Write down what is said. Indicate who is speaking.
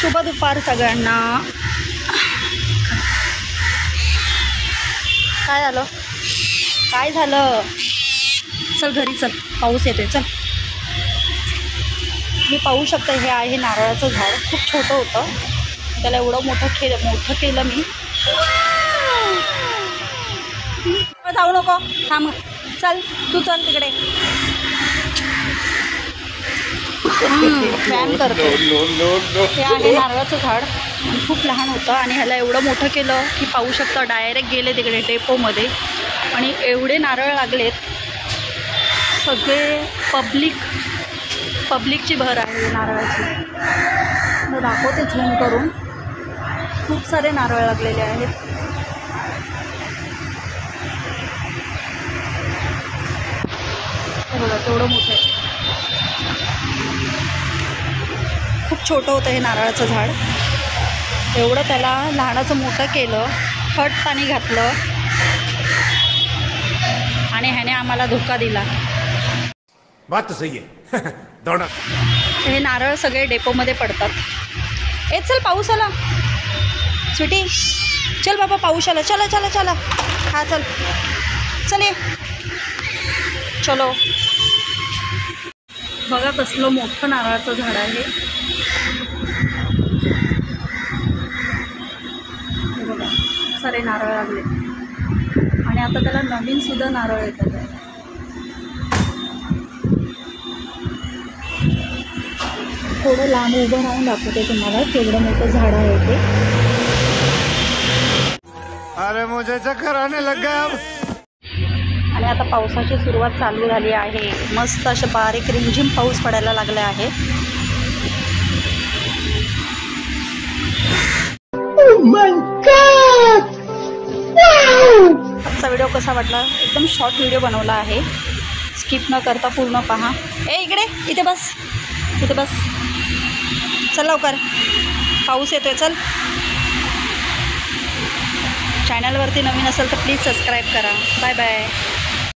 Speaker 1: शुभ दुपार सगळ्यांना. काय झालं? काय झालं? चल घरी चल, पाऊस येतोय. चल. मी पाहू शकता हे आहे नारळाचं झाड. खूप छोटं होतं, त्याला एवढं मोठं केलं मी. जाऊ नको, थांब. चल तू, चल तिकडे. व्यायाम करतो. हे आहे नारळाचं झाड. खूप लहान होतं आणि ह्याला एवढं मोठं केलं की पाहू शकता डायरेक्ट गेले तिकडे डेपोमध्ये आणि एवढे नारळ लागलेत. सगळे पब्लिकची भर आहे नारळाची. मी दाखवते झूम करून. खूप सारे नारळ लागलेले आहेत. बघा तेवढं मोठं आहे. खूप छोटं होतं हे नारळाचं झाड. एवढं त्याला लहानाचं मोठं केलं, खत पाणी घातलं आणि ह्याने आम्हाला धोका दिला.
Speaker 2: बात तो सही है. दौड़ा.
Speaker 1: हे नारळ सगळे डेपोमध्ये पडतात. चल पाऊस आला. स्वीटी चल बाबा, पाऊस आला. चला चला चला. हा चल चल ये. चलो. बघा कसलं मोठं नारळाचं झाड आहे. हे बघा सारे नारळ लागले आणि आता त्याला नवीन सुद्धा नारळ येतात. थोडं लांब उभं राहून दाखवते तुम्हाला केवढं मोठं झाड आहे ते.
Speaker 2: अरे मुझे चक्कर आने लग गया अब.
Speaker 1: आणि आता पावसाची सुरुवात चालू झाली आहे. मस्त असे बारीक रिमझिम पाऊस पडायला लागले आहे. आजचा व्हिडिओ कसा वाटला? एकदम शॉर्ट व्हिडिओ बनवला आहे. स्किप न करता पूर्ण पहा. इकडे इथे बस, इथे बस. चल लवकर, पाऊस येतोय. चल. चॅनलवरती नवीन असेल तर प्लीज सबस्क्राईब करा. Bye bye.